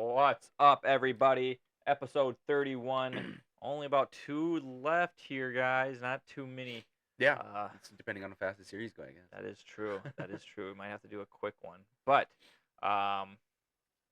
What's up, everybody? Episode 31. Only about 2 left here, guys. Not too many. Yeah, Uh, it's depending on how fast the series go, I guess. that is true. That is true. We might have to do a quick one. Um,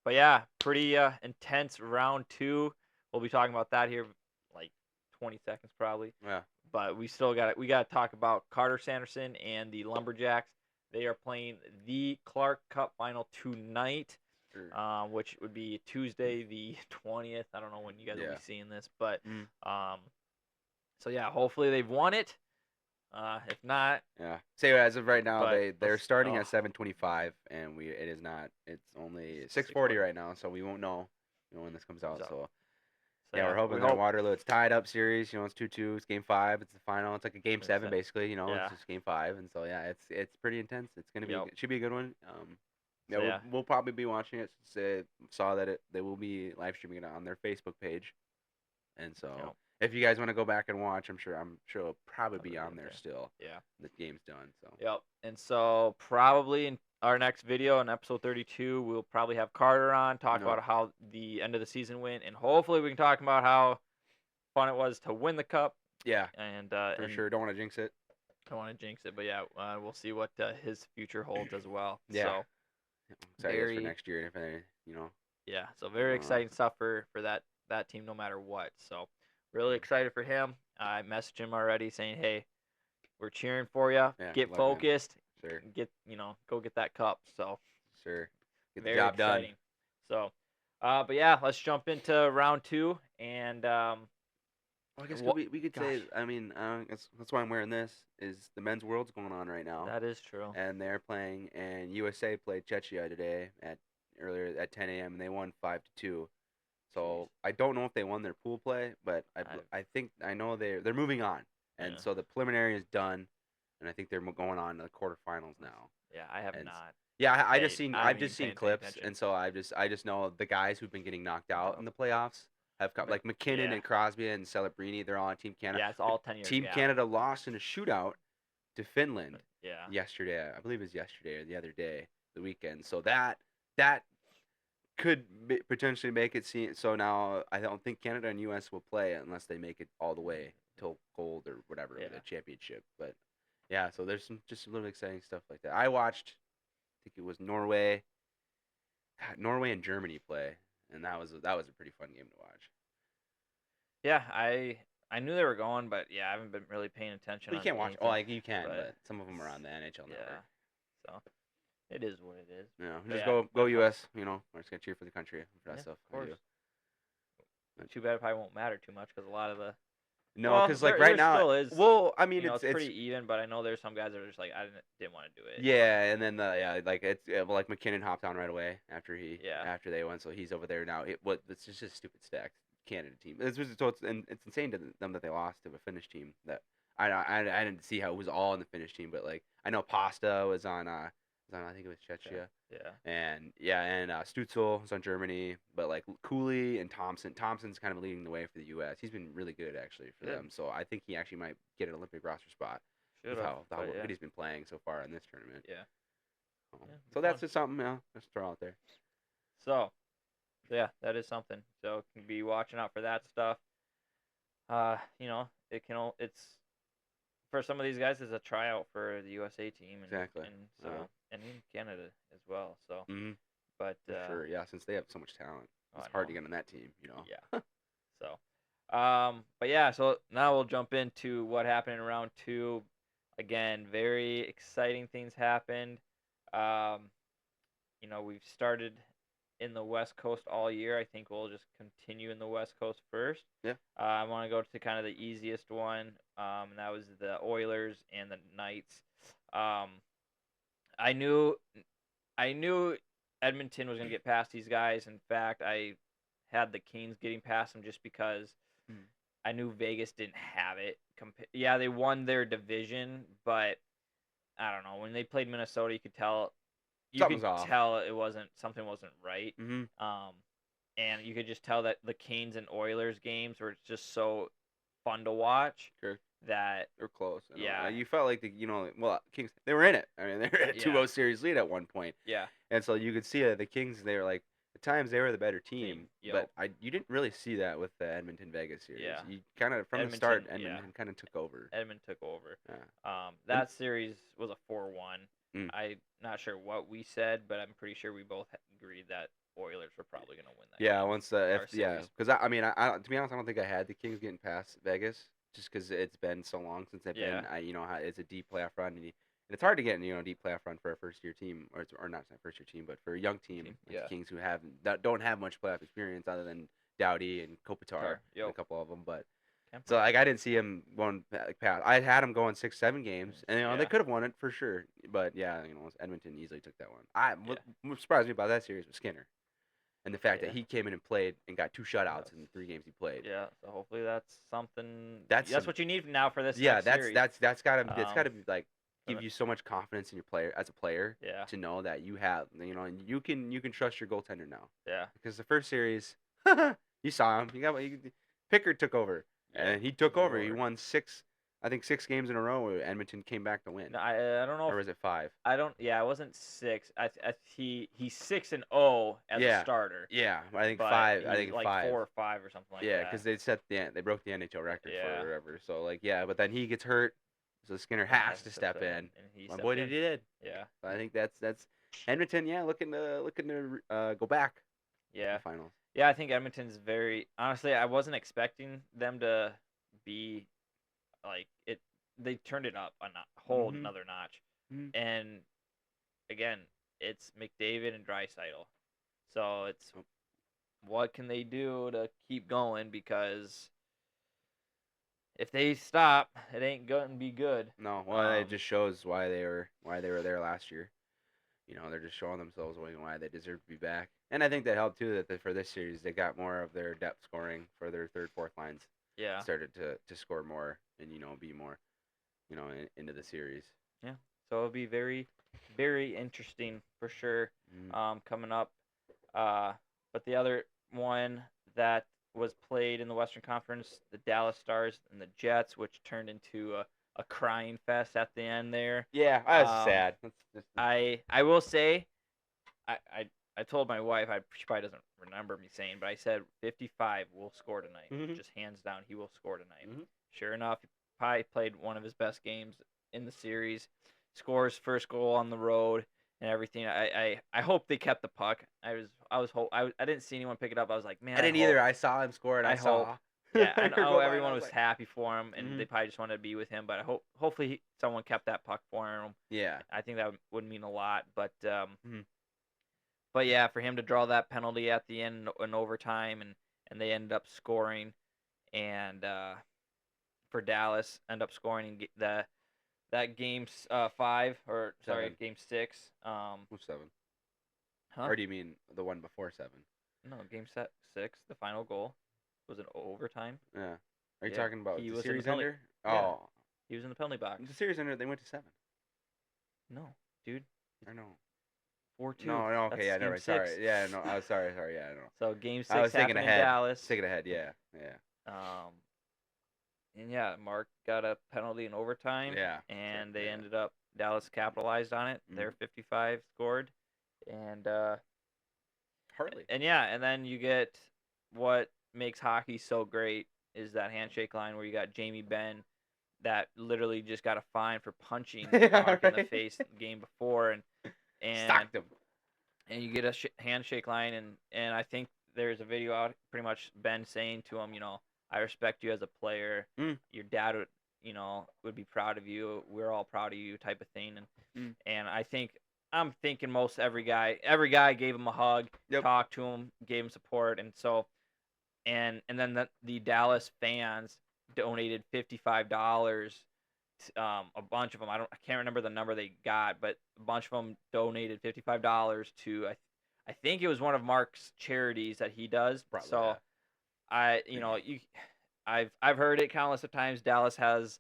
but yeah, pretty intense round 2. We'll be talking about that here like 20 seconds probably. Yeah, But we got to talk about Carter Sanderson and the Lumberjacks. They are playing the Clark Cup final tonight. sure. Which would be Tuesday the 20th. I don't know when you guys will Yeah. be seeing this, but Mm, um, so yeah, hopefully they've won it. If not, yeah. Say as of right now, but they're starting oh, at 7:25, and it is not. It's only 6:40 6:40 right now, so we won't know, when this comes comes out. out. So So yeah, yeah, we're hoping we that hope. Waterloo. It's tied up series. It's 2-2. It's game 5. It's the final. It's like a game 7 It's- basically. It's Yeah. just game 5, and so yeah, it's pretty intense. It's gonna be Yep. should be a good one. Yeah, So we'll yeah. we'll probably be watching it. Since saw that they will be live streaming it on their Facebook page. And so, Yep. if you guys want to go back and watch, I'm sure it'll probably be on there Okay. still. Yeah. The game's done. So Yep. And so probably in our next video in episode 32, we'll probably have Carter on, talk no, about how the end of the season went, and hopefully we can talk about how fun it was to win the cup. yeah, for And sure. Don't want to jinx it. I don't want to jinx it, but yeah, we'll see what his future holds as well. Yeah, So excited I guess for very, next year if yeah, so very going on. exciting stuff for that team, no matter what. So really excited for him. I messaged him already saying, hey, we're cheering for you. Yeah, Get good luck, man. focused. Sure, Go get that cup. So sure. Get the very job done. exciting. So, but yeah, let's jump into round 2 and Well, I guess what? we could Gosh, say. I mean, that's why I'm wearing this. Is the men's world's going on right now, that is true. and they're playing. And USA played Czechia today earlier at 10 a.m. and they won 5-2. Jeez. So I don't know if they won their pool play, but I, I think I know they're moving on, and yeah. so the preliminary is done, and I think they're going on to the quarterfinals now. Yeah, I have And not yeah, I I've haven't just even seen paid any clips, attention. and so I just know the guys who've been getting knocked out in Yep. the playoffs have come, like McKinnon Yeah. and Crosby and Celebrini. They're all on Team Canada. Yeah, it's But all 10 year Team gap. Canada lost in a shootout to Finland Yeah. yesterday. I believe it was yesterday or the other day, the weekend. So that could potentially make it seem so. Now I don't think Canada and U.S. will play unless they make it all the way till gold or whatever Yeah. the championship. But yeah, so there's some little exciting stuff like that. I watched, I think it was Norway and Germany play, and that was a pretty fun game to watch. Yeah, I knew they were going, but yeah, I haven't been really paying attention Well, you on can't watch. Oh, anything. like you can, But but some of them are on the NHL yeah, Network. so it is what it is. But Just yeah, go US. We're just gonna cheer for the country for that yeah, stuff. of course. I do. Too bad it probably won't matter too much because a lot of the No, because like there right now, still is. well, I mean It's pretty even, but I know there's some guys that are just like I didn't want to do it. yeah, and then like well, like McKinnon hopped on right away Yeah. after they went, so he's over there now. It's just a stupid stacked Canada team. It's insane to them that they lost to a Finnish team that I didn't see how it was all in the Finnish team, but like I know Pasta was on I think it was Czechia. Yeah. And yeah, and Stutzel was on Germany, but like Cooley and Thompson's kind of leading the way for the U.S. He's been really good actually for Good. them, so I think he actually might get an Olympic roster spot Should with have. how Yeah. good he's been playing so far in this tournament. Yeah. So, Yeah, so that's just something, let's throw out there. So, yeah, that is something. So, can be watching out for that stuff. It's for some of these guys is a tryout for the USA team and Exactly. and in Canada as well. So, Mm-hmm. but For sure, yeah, since they have so much talent, it's I hard to know. get on that team, Yeah. So, but yeah, so now we'll jump into what happened in round 2. Again, very exciting things happened. Um, we've started in the West Coast all year. I think we'll just continue in the West Coast first. Yeah. I want to go to kind of the easiest one, and that was the Oilers and the Knights. I knew Edmonton was going to get past these guys. In fact, I had the Kings getting past them just because I knew Vegas didn't have it. Yeah, they won their division, but I don't know. When they played Minnesota, you could tell Something's off. something wasn't right. Mm-hmm. And you could just tell that the Canes and Oilers games were just so fun to watch Sure. that They're close. Yeah. You felt like Kings, they were in it. I mean, they were at a 2-0 series lead at one point. Yeah. And so you could see that the Kings, they were like, at times they were the better team, but Yep. you didn't really see that with the Edmonton Vegas series. Yeah. You kind of from the start, Edmonton. Yeah. Edmonton kind of took over. Edmund took over. Yeah. And That series was a 4-1. mm, I'm not sure what we said, but I'm pretty sure we both agreed that Oilers were probably going to win that yeah, game. once Our series. because to be honest, I don't think I had the Kings getting past Vegas just because it's been so long since they've Yeah. been. It's a deep playoff run, and it's hard to get a deep playoff run for a first year team, or not first year team, but for a young team like Yeah. the Kings that don't have much playoff experience other than Doughty and Kopitar and a Yep. couple of them, but. So Kemper. like I didn't see him going past. I had him going 6, 7 games, and Yeah. they could have won it for sure. But yeah, Edmonton easily took that one. Yeah. What surprised me about that series was Skinner, and the fact Yeah. that he came in and played and got 2 shutouts Yes. in the 3 games he played. Yeah. So hopefully that's something. That's What you need now for this Yeah, next series. that's gotta be like give gonna- you so much confidence in your player as a player Yeah. to know that and you can trust your goaltender now Yeah. because the first series you saw him Pickard took over. Yeah. And he took over. He won 6 games in a row. Where Edmonton came back to win. No, I don't know. Or was it 5? I don't. Yeah, it wasn't 6. He's 6-0 as Yeah. a starter. Yeah, I think But 5. I he's think like 5. 4 or 5 or something like Yeah, that. because they broke the NHL record Yeah. for whatever. So but then he gets hurt, so Skinner has to step in. And he My stepped boy in. did. Yeah. So I think that's Edmonton. Yeah, looking to go back. To Yeah. the finals. Yeah, I think Edmonton's very honestly. I wasn't expecting them to be like it. They turned it up a whole another notch, and again, it's McDavid and Draisaitl. So it's what can they do to keep going because if they stop, it ain't going to be good. No, well, it just shows why they were there last year. They're just showing themselves why they deserve to be back. And I think that helped too that for this series they got more of their depth scoring for their third, fourth lines. Yeah. Started to score more and be more, into the series. Yeah. So it'll be very, very interesting for sure. Coming up. But the other one that was played in the Western Conference, the Dallas Stars and the Jets, which turned into a crying fest at the end there. Yeah, that's sad. I will say, I told my wife, she probably doesn't remember me saying, but I said 55 will score tonight. Just hands down, he will score tonight. Sure enough, he probably played one of his best games in the series. Scores first goal on the road and everything. I hope they kept the puck. I didn't see anyone pick it up. I was like, man, I didn't either. I saw him score, and I saw. Hope. Yeah, I know everyone was like, happy for him, and they probably just wanted to be with him. But hopefully someone kept that puck for him. Yeah, I think that would mean a lot. But but yeah, for him to draw that penalty at the end in overtime, and they ended up scoring, and for Dallas end up scoring and that game 5 or sorry 7. game 6. Who's 7? Huh? Or do you mean the one before 7? No, game 6. The final goal was an overtime. Yeah. Are you talking about he the was series in the ender? Yeah. Oh, he was in the penalty box. The series ender, they went to 7. No, dude. I know. 4-2. No, okay, yeah, no, right, sorry. Yeah, no, I was sorry, yeah, I know. So game 6 I was thinking happened ahead. in Dallas. Thinking ahead, yeah. And yeah, Mark got a penalty in overtime. Yeah. And they ended up Dallas capitalized on it. Their 55 scored, and Hardly. And yeah, and then you get what makes hockey so great is that handshake line where you got Jamie Benn that literally just got a fine for punching Mark in the face the game before, and stocked him. And you get a handshake line, and I think there's a video out pretty much Ben saying to him, I respect you as a player. Your dad would be proud of you. We're all proud of you, type of thing. And I'm thinking most every guy gave him a hug, talked to him, gave him support, and so and then the Dallas fans donated $55. A bunch of them, I can't remember the number they got, but a bunch of them donated $55 to I think it was one of Mark's charities that he does. Probably, so yeah. I've heard it countless of times. Dallas has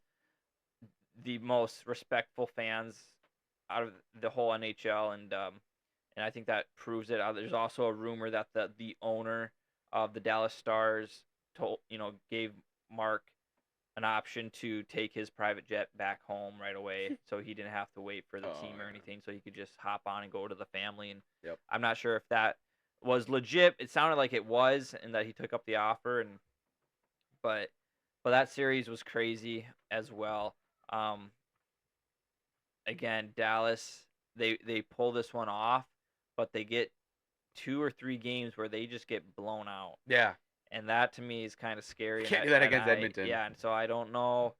the most respectful fans out of the whole NHL, and I think that proves it. There's also a rumor that the owner of the Dallas Stars gave Mark an option to take his private jet back home right away, so he didn't have to wait for the team or anything, so he could just hop on and go to the family. And I'm not sure if that was legit. It sounded like it was, and that he took up the offer. And but that series was crazy as well. Um, Again, Dallas, they pull this one off, but they get 2 or 3 games where they just get blown out, Yeah, and that to me is kind of scary. And can't do that against I Edmonton. yeah, and so I don't know,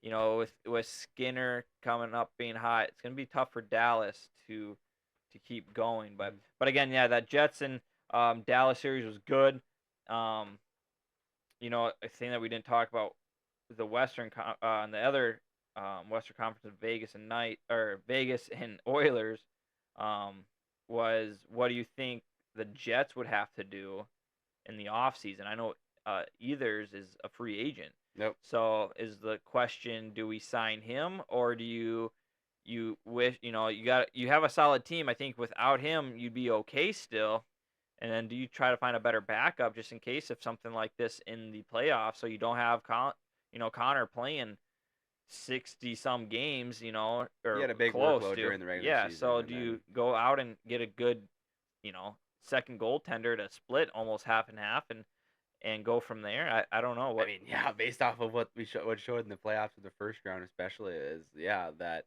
with Skinner coming up being hot, it's gonna be tough for Dallas to keep going. But Mhm. again, yeah, that Jets and Dallas series was good. Um, a thing that we didn't talk about, the and the other Western Conference of Vegas and Oilers, um, was what do you think the Jets would have to do in the offseason? I know Ethers is a free agent. Nope. So is the question, do we sign him, or do you wish, you have a solid team. I think without him you'd be okay still. And then do you try to find a better backup just in case if something like this in the playoffs, so you don't have Connor playing 60 some games, He or had a big close workload to. during the regular Yeah, season, so and do then you go out and get a good, second goaltender to split almost half and half and go from there? I don't know I what. mean, yeah, based off of what showed in the playoffs of the first round, especially is that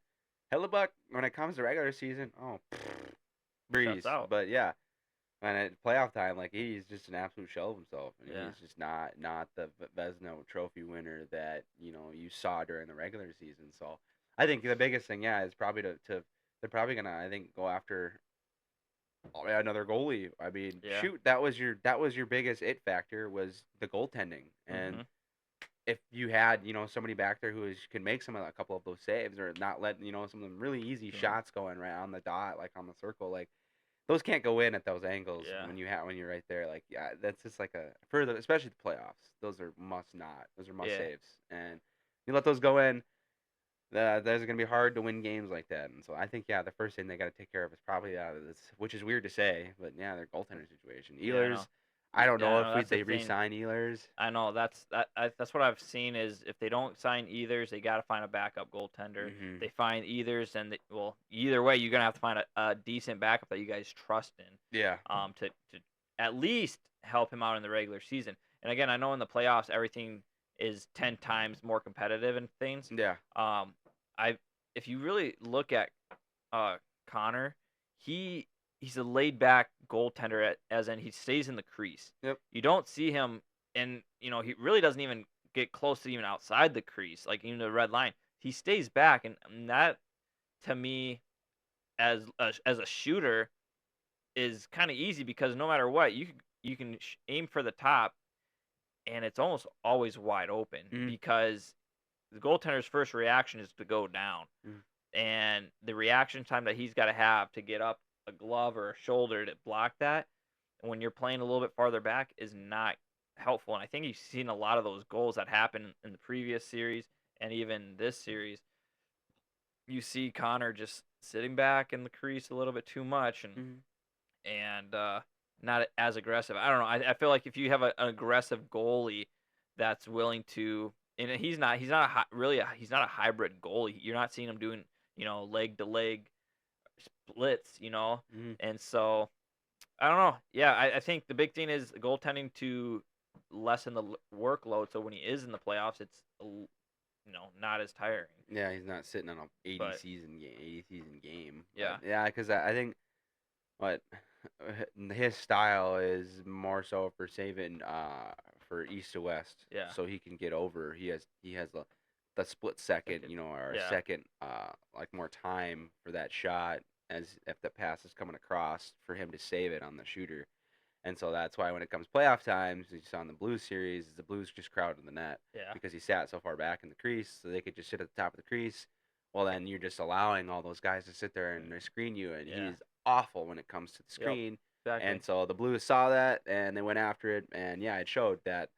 Hellebuck when it comes to regular season, Shuts breeze. out. But yeah, and at playoff time, like he's just an absolute shell of himself, and Yeah. he's just not the Vezina Trophy winner that you saw during the regular season. So I think the biggest thing, yeah, is probably to they're probably gonna I think go after another goalie. I mean, Yeah. shoot, that was your biggest it factor was the goaltending, and Mhm. if you had somebody back there who can make a couple of those saves or not let some of them really easy Doing. shots going right on the dot, like on the circle, like those can't go in at those angles Yeah. when you're right there. Like yeah, that's just like a further, especially the playoffs. Those are must Yeah. saves, and you let those go in. Those are gonna be hard to win games like that, and so I think yeah, the first thing they got to take care of is probably this, which is weird to say, but yeah, their goaltender situation. Yeah, I know. Ehlers, I don't know Yeah, I if know. That's the they thing. re-sign Ehlers. I know that's what I've seen is if they don't sign Ethers, they got to find a backup goaltender. Hmm. They find Ethers, and well, either way, you're gonna have to find a decent backup that you guys trust in, Yeah. to at least help him out in the regular season. And again, I know in the playoffs everything is 10 times more competitive and things. Yeah. Um, I If you really look at uh Connor, he he's a laid back goaltender as in he stays in the crease. Yep. You don't see him, and he really doesn't even get close to even outside the crease, like even the red line. He stays back, and that to me as a shooter is kind of easy because no matter what you can aim for the top, and it's almost always wide open Hmm. because the goaltender's first reaction is to go down, Hmm. and the reaction time that he's got to have to get up a glove or a shoulder to block that when you're playing a little bit farther back is not helpful. And I think you've seen a lot of those goals that happened in the previous series and even this series. You see Connor just sitting back in the crease a little bit too much Hmm. and not as aggressive. I don't know. I feel like if you have an aggressive goalie that's willing to, and he's not he's not a hybrid goalie. You're not seeing him doing leg to leg splits, Hmm. and so I don't know. Yeah, I think the big thing is goaltending to lessen the workload, so when he is in the playoffs, it's not as tiring. Yeah, he's not sitting on a But 80 season game. But yeah, yeah, because I think what his style is more so for saving for east to west, yeah, so he can get over. He has the split second, second, or a yeah, second like more time for that shot as if the pass is coming across for him to save it on the shooter. And so that's why when it comes playoff times, as you saw in the Blues series, the Blues just crowded the net yeah, because he sat so far back in the crease, so they could just sit at the top of the crease. Well, then you're just allowing all those guys to sit there and they screen you, and yeah, he's awful when it comes to the yep, screen. exactly, And so the Blues saw that and they went after it, and yeah, it showed that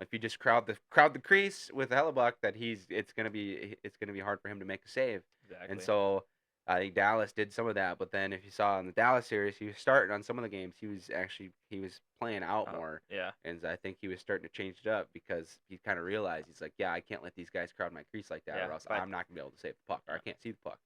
if you just crowd the crease with Hellebuck, that it's gonna be hard for him to make a save. And exactly. so I think Dallas did some of that, but then if you saw in the Dallas series, he was starting on some of the games. He was playing out more, Yeah, and I think he was starting to change it up because he kind of realized he's like, yeah, I can't let these guys crowd my crease like that, yeah, or else but I'm not gonna be able to save the puck, or I yeah. can't see the puck.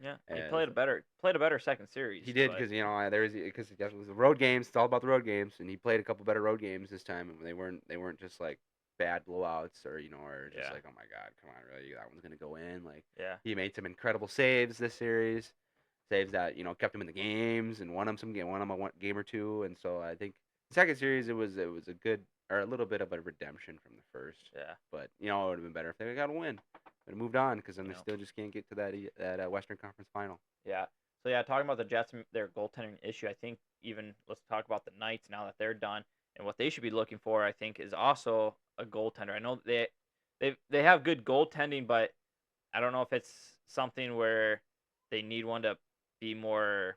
Yeah, he As played a better second series, he did but because because it was the road games. It's all about the road games, and he played a couple better road games this time, and they weren't just like bad blowouts or just yeah, like, oh my god, come on, really, that one's gonna go in. Like yeah, he made some incredible saves this series, saves that kept him in the games and won him a game or two, and so I think the second series it was a good or a little bit of a redemption from the first, yeah, but it would have been better if they got a win. But moved on because then you they know, still just can't get to that Western Conference final. yeah. So yeah, talking about the Jets and their goaltending issue, I think even let's talk about the Knights now that they're done and what they should be looking for. I think is also a goaltender. I know they have good goaltending, but I don't know if it's something where they need one to be more,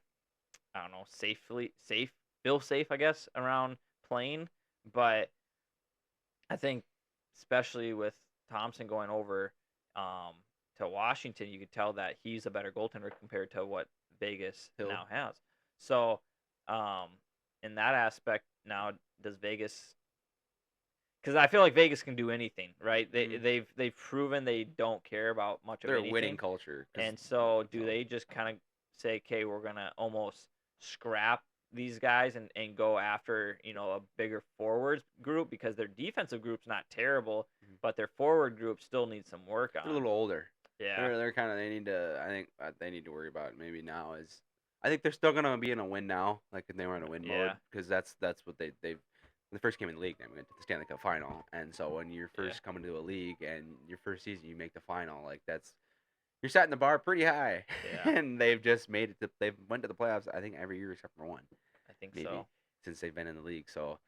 I don't know, feel safe, I guess, around playing. But I think, especially with Thompson going over um, to Washington, you could tell that he's a better goaltender compared to what Vegas Hill. now has. So, um, in that aspect, now does Vegas? Because I feel like Vegas can do anything, right? Mm-hmm. They've proven they don't care about much of They're a winning anything. culture. And so, do they just kind of say, "Okay, we're gonna almost scrap these guys and go after a bigger forwards group because their defensive group's not terrible, Mhm. but their forward group still needs some work They're a on." little older. Yeah, They're kind of they need to. I think they need to worry about maybe now is. I think they're still gonna be in a win now, like if they were in a win mode, yeah, because that's what they've. When they first came in the league, they went to the Stanley Cup final, and so when you're yeah, first coming to a league and your first season you make the final, like that's you're setting the bar pretty high, yeah. and they've just made it. They've went to the playoffs. I think every year except for one. I think Maybe so. since they've been in the league. So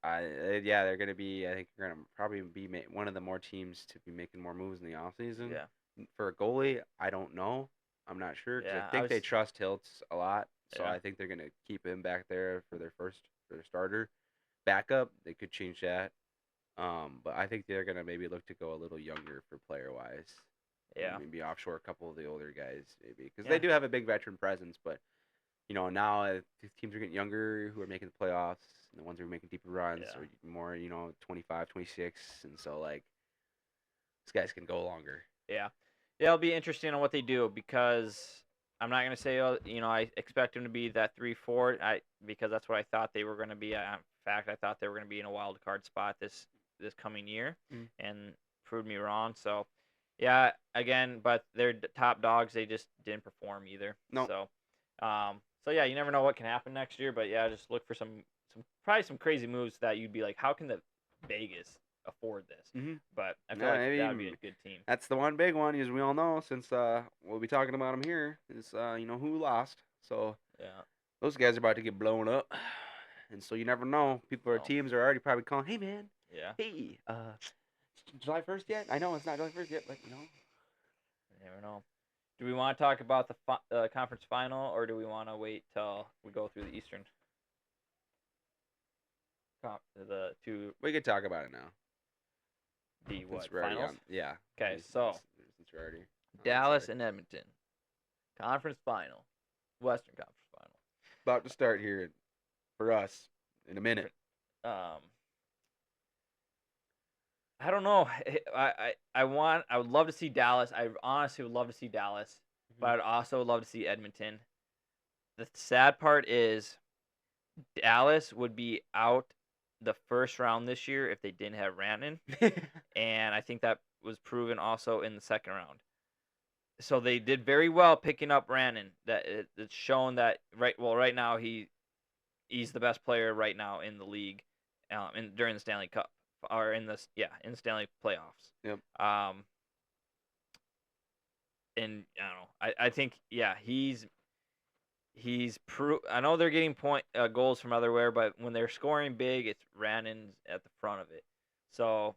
yeah, they're gonna be. I think they're gonna probably be one of the more teams to be making more moves in the offseason. Yeah, For a goalie, I don't know. I'm not sure because I yeah. I think they was, trust Hiltz a lot. So yeah, I think they're gonna keep him back there for their starter. Backup, they could change that. But I think they're gonna maybe look to go a little younger for player wise. yeah, Maybe offshore a couple of the older guys, maybe because they yeah, do have a big veteran presence, but now these teams are getting younger who are making the playoffs, and the ones who are making deeper runs yeah, are more, 25, 26, and so like these guys can go longer. yeah. Yeah, it'll be interesting on what they do because I'm not gonna say, oh, I expect them to be that 3-4. Because that's what I thought they were gonna be. In fact, I thought they were gonna be in a wild card spot this coming year, Mm. and proved me wrong. So, yeah, again, but they're top dogs. They just didn't perform either. No. So yeah, you never know what can happen next year. But yeah, just look for some probably some crazy moves that you'd be like, how can the Vegas afford this? Mm-hmm. But I feel Yeah, like that maybe would be a good team. that's the one big one, as we all know, since we'll be talking about them here, is who lost. So Yeah. those guys are about to get blown up, and so you never know. People or So teams are already probably calling, "Hey man, yeah, hey, July 1st yet? I know it's not July 1st yet, but you never know. Do we want to talk about the conference final, or do we want to wait till we go through the Eastern, the two, we could talk about it now the since what we're already finals? on. Yeah, Okay, so since we're already on that Dallas side. and Edmonton, conference final, Western Conference final. About to start here for us in a minute. Um, I don't know. I would love to see Dallas. I honestly would love to see Dallas, but Mhm. I'd also love to see Edmonton. The sad part is Dallas would be out the first round this year if they didn't have Rantanen, and I think that was proven also in the second round. So they did very well picking up Rantanen. It's shown that right now he's the best player right now in the league, during the Stanley Cup or in the Stanley playoffs. Yep. Um, and I don't know. I think yeah I know they're getting goals from everywhere, but when they're scoring big, it's Rannon's at the front of it. So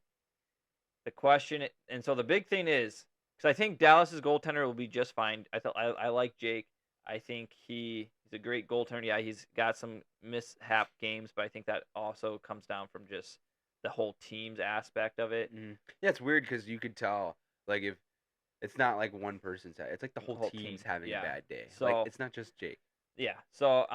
the question, and so the big thing is, because I think Dallas's goaltender will be just fine. I like Jake. I think he's a great goaltender. Yeah, he's got some mishap games, but I think that also comes down from just the whole team's aspect of it. Yeah, it's weird because you could tell, like, if it's not like one person's, it's like the The whole whole team's team, having a yeah. bad day. Like, So it's not just Jake. yeah, so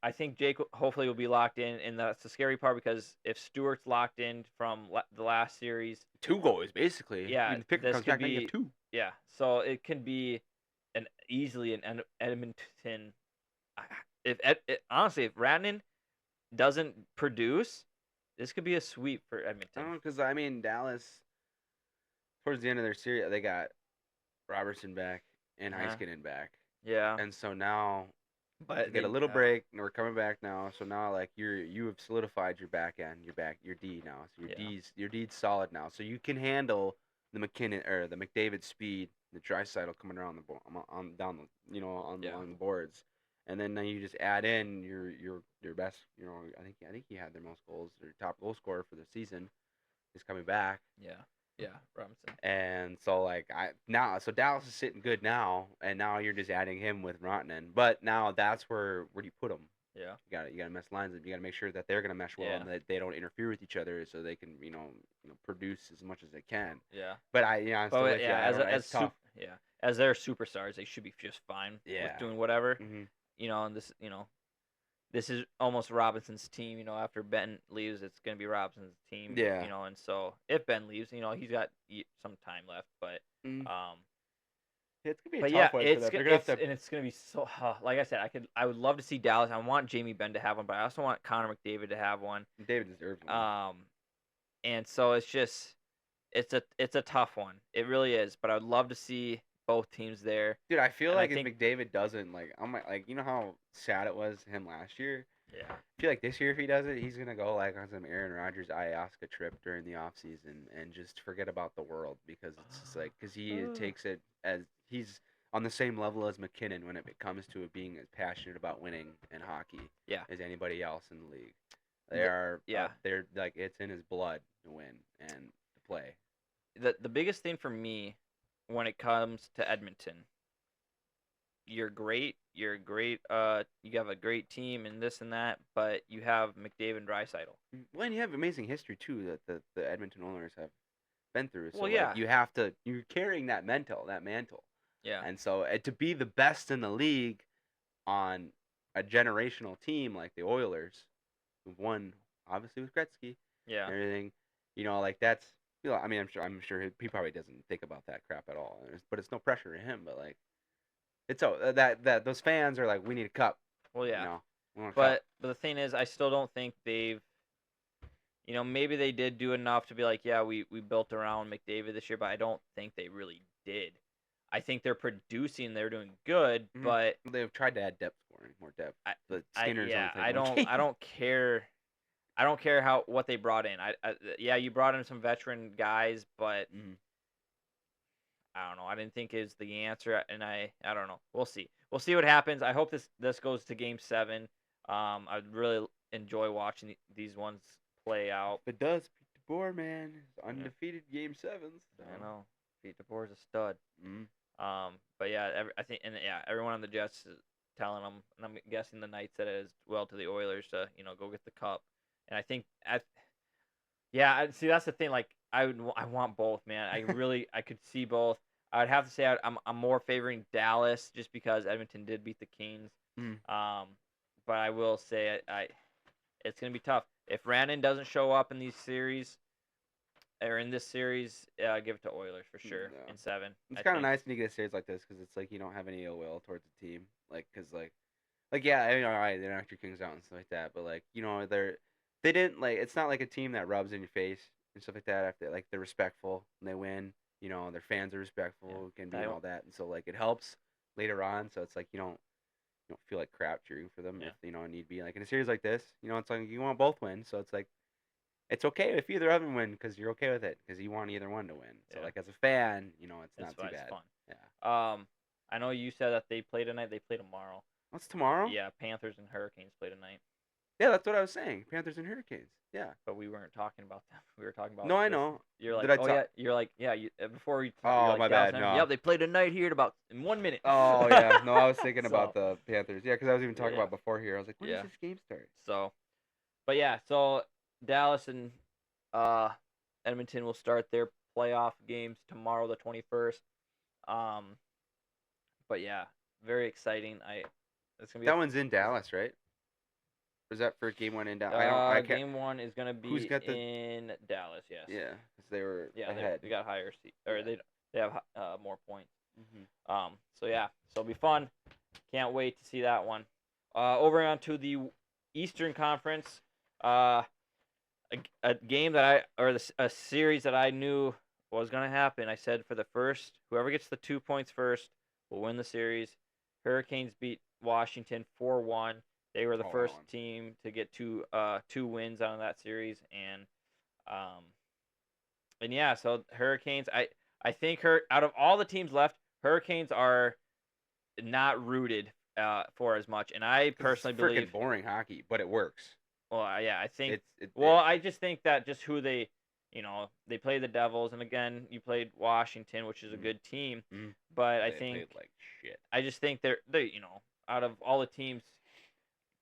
I think Jake hopefully will be locked in, and that's the scary part because if Stewart's locked in from the last series, Two goals, basically. yeah, When the picker this comes could back, now you have be two. yeah. So it can be and easily an Edmonton. Honestly, if Rantanen doesn't produce, this could be a sweep for I Edmonton. don't know, because I mean Dallas towards the end of their series they got Robertson back and Uh-huh. Heiskanen back, Yeah, and so now they but get a they little break and we're coming back now. So now like you have solidified your back end, your D now. So yeah, your D's solid now. So you can handle the McKinnon or the McDavid speed, the Draisaitl coming around on down the on yeah, along the boards. And then now you just add in your best, I think he had their most goals, their top goal scorer for the season is coming back. yeah, yeah. Robinson. And so like so Dallas is sitting good now, and now you're just adding him with Rantanen. But now that's where do you put him? Yeah, You gotta mess lines up. You gotta make sure that they're gonna mesh well yeah, and that they don't interfere with each other, so they can produce as much as they can. yeah. But I'm still But with you. yeah, I don't. as It's tough. yeah, as their superstars, they should be just fine with Yeah. doing whatever. Mhm. And this is almost Robinson's team. After Ben leaves, it's gonna be Robinson's team. Yeah. And so if Ben leaves, he's got some time left. Mm. Um, It's gonna be a but yeah, tough one for them. They're gonna have to. it's gonna be so. Like I said, I would love to see Dallas. I want Jamie Benn to have one, but I also want Connor McDavid to have one. David deserves one. Um, and so it's a tough one. It really is. But I'd love to see both teams there. Dude, I feel And I like if think, McDavid doesn't how sad it was him last year. yeah, I feel like this year if he does it, he's gonna go like on some Aaron Rodgers ayahuasca trip during the off season and just forget about the world because it's just like because he takes it as he's on the same level as McKinnon when it comes to being as passionate about winning in hockey yeah, as anybody else in the league. yeah. They're like it's in his blood to win and to play. The biggest thing for me when it comes to Edmonton, you're great. You're great. You have a great team and this and that, but you have McDavid and Draisaitl. Well, and you have amazing history too that the Edmonton Oilers have been through. So Well, like yeah, you're carrying that mantle. yeah, And so to be the best in the league on a generational team like the Oilers, who've won obviously with Gretzky yeah. and everything, like that's I mean I'm sure he probably doesn't think about that crap at all. But it's no pressure to him. But like it's so that those fans are like we need a cup, Well, you yeah. know, we want a cup. But the thing is, I still don't think they've. Maybe they did do enough to be like, yeah, we built around McDavid this year, but I don't think they really did. I think they're producing, they're doing good, but They've tried to add depth scoring, more depth. But Skinner's only yeah, played one game. I don't care. I don't care what they brought in. Yeah, you brought in some veteran guys, but Mhm. I don't know. I didn't think is the answer, and I don't know. We'll see. We'll see what happens. I hope this goes to Game 7. I'd really enjoy watching these ones play out. If it does, Pete DeBoer, man, is Yeah, undefeated game sevens. So. I know. Pete DeBoer's a stud. Mm. But yeah, I think, and yeah, everyone on the Jets is telling them, and I'm guessing the Knights said it as well to the Oilers to go get the cup. And I think yeah, see that's the thing. Like I want both, man. I could see both. I'd have to say I'm more favoring Dallas just because Edmonton did beat the Kings. Mm. But I will say it's gonna be tough if Rannon doesn't show up in these series or in this series. Give it to Oilers for sure Yeah. in 7. It's I kind of think. nice when you get a series like this because it's like you don't have any ill will towards the team, like because yeah, I mean, all right, they knocked your Kings out and stuff like that, but like they didn't like it's not like a team that rubs in your face and stuff like that. After like they're respectful and they win, their fans are respectful, can be and all that, and so like it helps later on. So it's like you don't feel like crap cheering for them Yeah. if need be like in a series like this. It's like you want both win, so it's like it's okay if either of them win because you're okay with it because you want either one to win. So Yeah. like as a fan, it's not It's too bad. fun. Yeah. I know you said that they play tonight. They play tomorrow. What's tomorrow? Yeah, Panthers and Hurricanes play tonight. Yeah, that's what I was saying. Panthers and Hurricanes. Yeah. But we weren't talking about them. We were talking about. No, I know. You're like, Did I oh talk? yeah. You're like, yeah. Before we. You're Oh, like, my Dallas bad. and No. Yep, they play tonight here in 1 minute. Oh yeah. No, I was thinking about So, the Panthers. Yeah, because I was even talking Yeah. about before here. I was like, when Yeah. does this game start? So, but yeah. So Dallas and uh, Edmonton will start their playoff games tomorrow, the 21st. But yeah, very exciting. It's gonna be That one's in Dallas, right? Was that for game one in Dallas? I can't. Game 1 is gonna be Who's got the? in Dallas. Yes. Yeah, because they were Yeah, ahead. they got higher seat, or Yeah. they have more points. Mhm. So yeah, so it'll be fun. Can't wait to see that one. Over on to the Eastern Conference. Uh, a game that a series that I knew was gonna happen. I said for the first, whoever gets the 2 points first will win the series. Hurricanes beat Washington 4-1. They were the Oh, that first one. team to get two wins out of that series, um and yeah, so Hurricanes. I think out of all the teams left, Hurricanes are not rooted for as much, and I Because it's personally believe. freaking boring hockey, but it works. Well, yeah, I think. It's it, Well, it I just think that just who they play the Devils, and again, you played Washington, which is a mm, good team, mm, but I they think played like shit. I just think they out of all the teams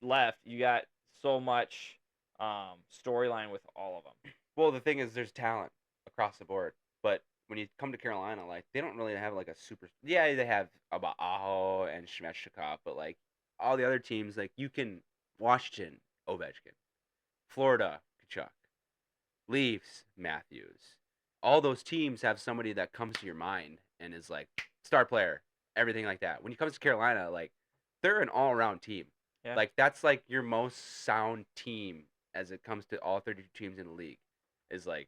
left, you got so much storyline with all of them. Well, the thing is, there's talent across the board, but when you come to Carolina, like they don't really have like a super. Yeah, they have about Aho and Shmeshnikov, but like all the other teams, like you can Washington, Ovechkin, Florida, Kachuk, Leafs, Matthews. All those teams have somebody that comes to your mind and is like star player, everything like that. When it comes to Carolina, like they're an all-around team. Yeah, Like that's like your most sound team as it comes to all 32 teams in the league. Is like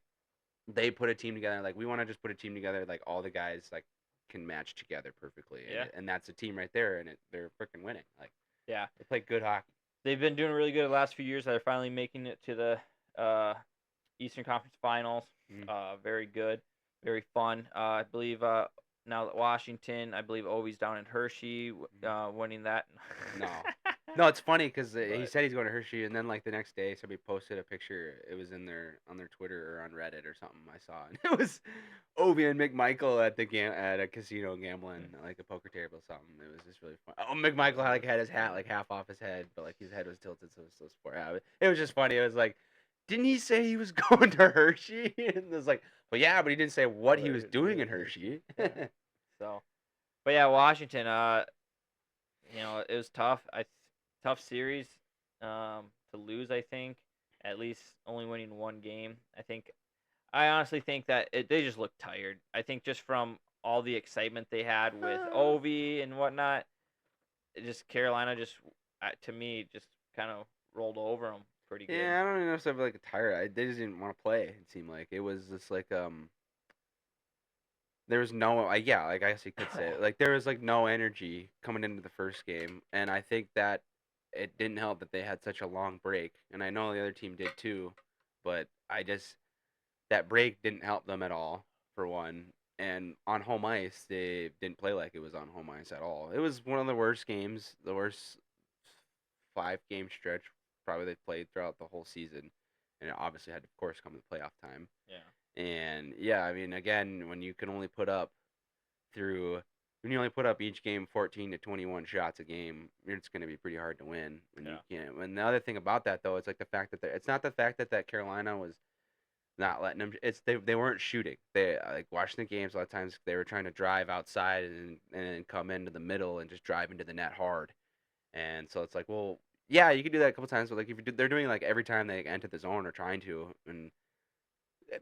they put a team together. Like we want to just put a team together. Like all the guys like can match together perfectly, yeah, and that's a team right there, and they're freaking winning. Like yeah. they play good hockey. They've been doing really good the last few years. They're finally making it to the Eastern Conference Finals. Mm. Very good, very fun. I believe now that Washington, I believe Ovi's down in Hershey, winning that. No. No, it's funny because he But said he's going to Hershey, and then like the next day, somebody posted a picture. It was in their on their Twitter or on Reddit or something. I saw, and it was Obi and McMichael at a casino gambling like a poker table or something. It was just really fun. Oh, McMichael had his hat like half off his head, but like his head was tilted, so it was so sport. Yeah, it was just funny. It was like, didn't he say he was going to Hershey? And it was like, well, yeah, but he didn't say what he was doing in Hershey. yeah. So, but yeah, Washington. It was tough. Tough series to lose. I think at least only winning one game. I honestly think that they just looked tired. I think just from all the excitement they had with Ovi and whatnot, Carolina just to me just kind of rolled over them pretty good. Yeah, I don't even know if I'm like tired. They just didn't want to play. It seemed like it was just like there was no yeah, like I guess you could say it. Like there was like no energy coming into the first game, and I think that it didn't help that they had such a long break, and I know the other team did too, but I just that break didn't help them at all for one. And on home ice, they didn't play like it was on home ice at all. It was one of the worst games, the worst 5 game stretch probably they played throughout the whole season, and it obviously had to, of course, come to playoff time. Yeah, And yeah, I mean, again, when you can only put up through when you only put up each game 14 to 21 shots a game, it's going to be pretty hard to win when you yeah, can't. And the other thing about that though, it's like the fact that it's not the fact that Carolina was not letting them. It's they weren't shooting. They like watching the games a lot of times they were trying to drive outside and come into the middle and just drive into the net hard. And so it's like, well, yeah, you can do that a couple times, but like if they're doing like every time they enter the zone or trying to, and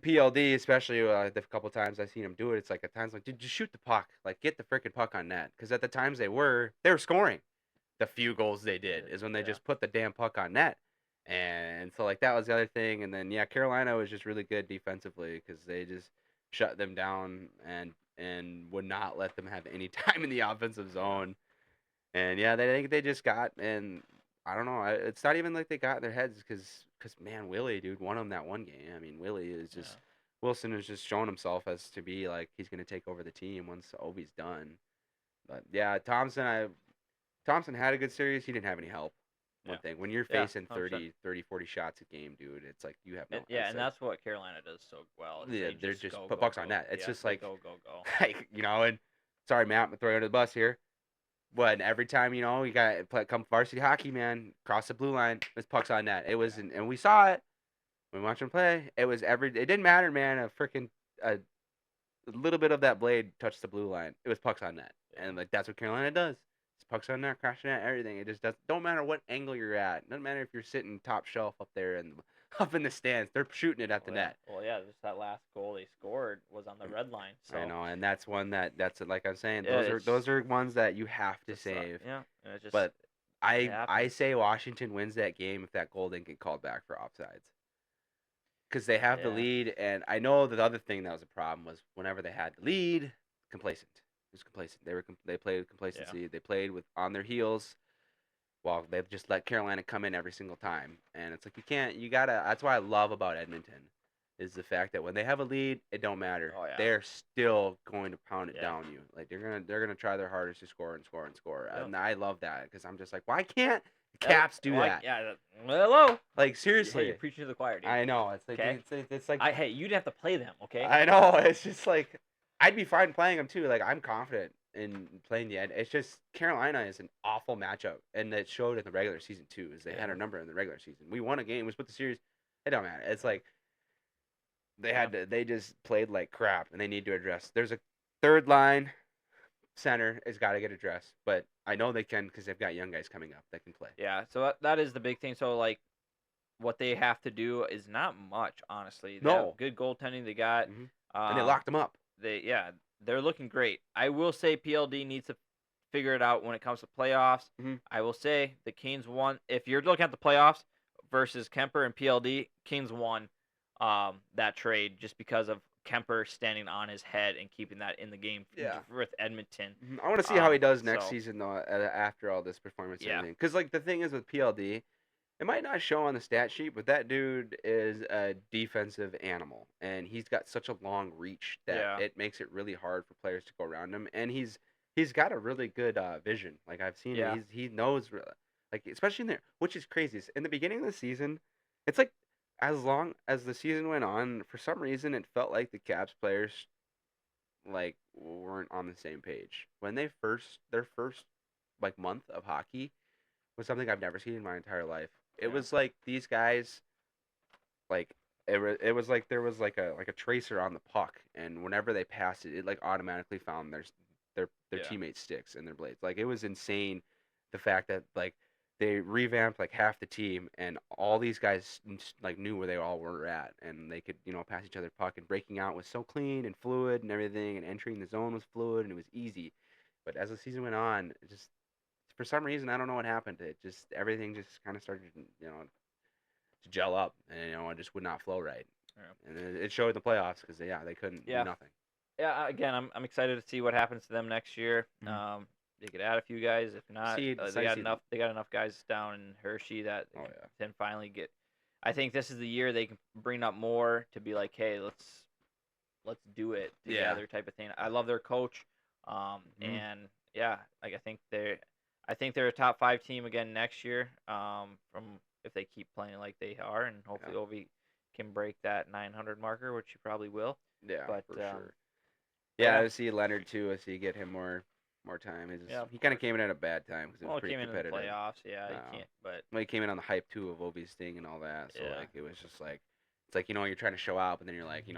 PLD, especially the couple times I've seen him do it, it's like at times like, dude, just shoot the puck, like get the freaking puck on net. Because at the times they were scoring. The few goals they did is when they yeah, just put the damn puck on net, and so like that was the other thing. And then yeah, Carolina was just really good defensively because they just shut them down and would not let them have any time in the offensive yeah, zone. And yeah, they think they just got and I don't know. It's not even like they got in their heads because man, Willie, dude, won them that one game. I mean, Willie is yeah, just Wilson is just showing himself as to be like he's gonna take over the team once Ovi's done. But yeah, Thompson had a good series. He didn't have any help. yeah, One thing when you're yeah, facing 100%. 40 shots a game, dude, it's like you have no. Yeah, It's and like that's what Carolina does so well is yeah, they they're just just go, put go, pucks on go. net. It's Yeah, just they like go, go, go. like and sorry, Matt, I'm gonna throw you under the bus here. But every time you got come varsity hockey, man, cross the blue line, it's pucks on net. It was, and we saw it when we watched him play. It was It didn't matter, man. A little bit of that blade touched the blue line. It was pucks on net, Yeah, and like that's what Carolina does. It's pucks on net, crashing net, everything. It just does. Don't matter what angle you're at. Doesn't matter if you're sitting top shelf up there in up in the stands. They're shooting it at the Well, yeah. net. Well, yeah. Just that last goal they scored was on the red line. I So know, and that's one that's like I'm saying. yeah, Those are ones that you have to just suck. save. Yeah, and But it I happens. say Washington wins that game if that goal didn't get called back for offsides. Because they have the Yeah. lead, and I know that the other thing that was a problem was whenever they had the lead, complacent. It was complacent. They played with Yeah. complacency. They played with on their heels. Well, they've just let Carolina come in every single time, and it's like you can't. You gotta. That's what I love about Edmonton, is the fact that when they have a lead, it don't matter. Oh yeah. They're still going to pound it Yeah. down you. Like they're gonna try their hardest to score and score and score. Yep. And I love that because I'm just like, why can't the Yeah, Caps do that? Yeah. Hello. Like Hey, seriously, you're preaching to the choir, dude. I know. It's like Okay. it's like Hey, you didn't have to play them. Okay. I know. It's just like I'd be fine playing them too. Like I'm confident in playing the end. It's just Carolina is an awful matchup, and it showed in the regular season too. Is they had our number in the regular season. We won a game. We split the series. It don't matter. It's like they just played like crap, and they need to address. There's a third line center has got to get addressed, but I know they can because they've got young guys coming up that can play. Yeah. So that is the big thing. So like, what they have to do is not much, honestly. They have No, good goaltending. They got. and they locked them up. They're looking great. I will say PLD needs to figure it out when it comes to playoffs. I will say the Kings won. If you're looking at the playoffs versus Kemper and PLD, Kings won that trade just because of Kemper standing on his head and keeping that in the game Yeah. with Edmonton. I want to see how he does next so- season though, after all this performance and Yeah. everything. Because like the thing is with PLD, it might not show on the stat sheet, but that dude is a defensive animal, and he's got such a long reach that Yeah. it makes it really hard for players to go around him. And he's got a really good vision. Like I've seen, Yeah. he knows, like especially in there, which is crazy. In the beginning of the season, it's like as long as the season went on, for some reason, it felt like the Caps players like weren't on the same page when their first like month of hockey was something I've never seen in my entire life. It Yeah. was like these guys, like it was like there was like a tracer on the puck, and whenever they passed it, it like automatically found their Yeah. teammates' sticks and their blades. Like it was insane, the fact that like they revamped like half the team, and all these guys like knew where they all were at, and they could pass each other puck, and breaking out was so clean and fluid and everything, and entering the zone was fluid and it was easy. But as the season went on, it just for some reason I don't know what happened. It just everything just kind of started to gel up, and it just would not flow right. Yeah. And it showed in the playoffs because they couldn't do nothing. Yeah. Again, I'm excited to see what happens to them next year. They could add a few guys. If not, they got enough. They got enough guys down in Hershey that can finally get. I think this is the year they can bring up more to be like, hey, let's do it together type of thing. I love their coach, and yeah, like I think they're a top 5 team again next year. From if they keep playing like they are, and hopefully Ovi can break that 900 marker, which he probably will. Yeah, but for sure. Yeah, I see Leonard too. I see get him more time. He kind of came in at a bad time because it was pretty competitive. Well, he came in the playoffs, yeah. He can't, but he came in on the hype too of Ovi's thing and all that. So like it was just like it's like you're trying to show out, but then you're like you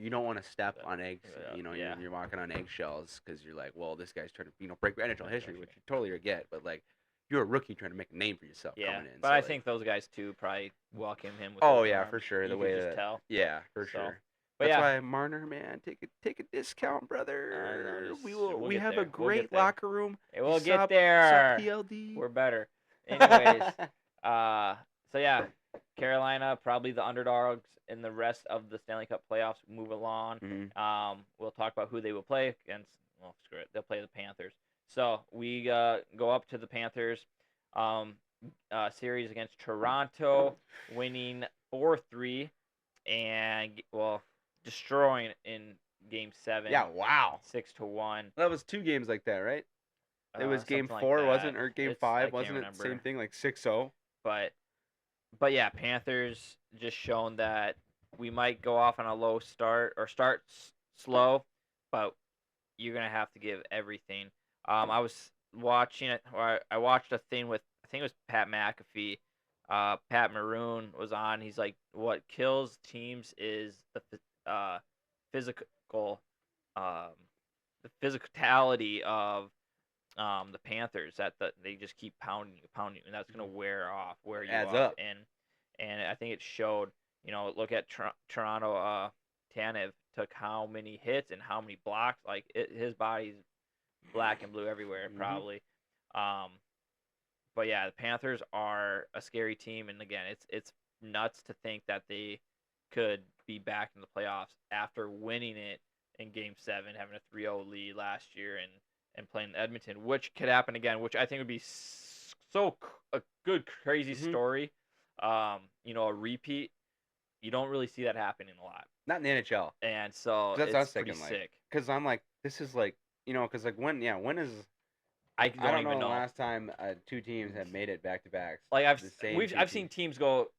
don't want to step on eggs. You're walking on eggshells because you're like, well, this guy's trying to break NHL history, which you totally get, but like. You're a rookie trying to make a name for yourself coming in. But I think those guys too probably welcome him with for sure. The way just tell. Yeah, for sure. But that's why Marner, man, take a discount, brother. We have a great locker room. We'll get there. PLD. We're better. Anyways, so yeah, Carolina probably the underdogs in the rest of the Stanley Cup playoffs. Move along. We'll talk about who they will play against. Well, screw it. They'll play the Panthers. So we go up to the Panthers series against Toronto, winning 4-3, and destroying in Game 7. Yeah, wow. 6-1. That was 2 games like that, right? It was Game 4, wasn't, or Game 5, wasn't it? Same thing, like 6-0. But yeah, Panthers just shown that we might go off on a low start or start slow, but you're gonna have to give everything. I was watching it, or I watched a thing with, I think it was Pat McAfee. Pat Maroon was on. He's like, what kills teams is the physical, the physicality of the Panthers. That they just keep pounding you, and that's gonna wear you adds off. up. and I think it showed. Look at Toronto. Tanev took how many hits and how many blocks. Like his body's black and blue everywhere, Hmm. probably. Um, but yeah, the Panthers are a scary team, and again, it's nuts to think that they could be back in the playoffs after winning it in Game 7, having a 3-0 lead last year, and playing Edmonton, which could happen again, which I think would be a good crazy Hmm. story. A repeat. You don't really see that happening a lot, Not in the NHL. and so That's what I it's was pretty thinking, like, sick. because I'm like, this is like, because like when is I I don't don't even know the know. last time two teams have made it back to backs. Like The same two I've seen teams. teams go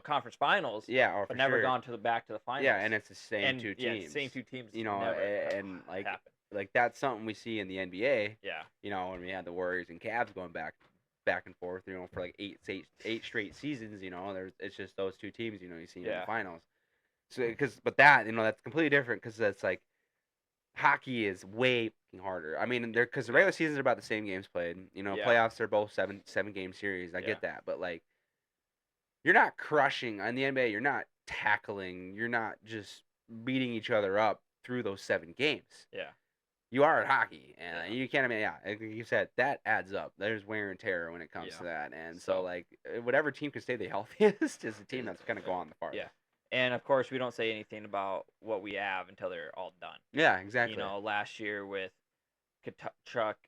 conference finals Yeah, or but for never sure. gone to the back to the Yeah, finals. and it's the same And two yeah, teams. same two teams never And happen. like that's something we see in the NBA. Yeah. When we had the Warriors and Cavs going back and forth, for like eight straight seasons. It's just those two teams. You see in the Yeah. finals. So but that's completely different because that's like hockey is way fucking harder. I mean, because the regular seasons are about the same games played. Yeah. Playoffs are both seven game series. I Yeah. get that, but like you're not crushing in the NBA. You're not tackling. You're not just beating each other up through those 7 games. Yeah. You are at hockey, and Yeah. you can't. I mean, yeah, like you said, that adds up. There's wear and tear when it comes Yeah. to that, and so So like whatever team can stay the healthiest is the team that's gonna go on the farthest. yeah. And of course, we don't say anything about what we have until they're all done. Yeah, exactly. Last year with Chuck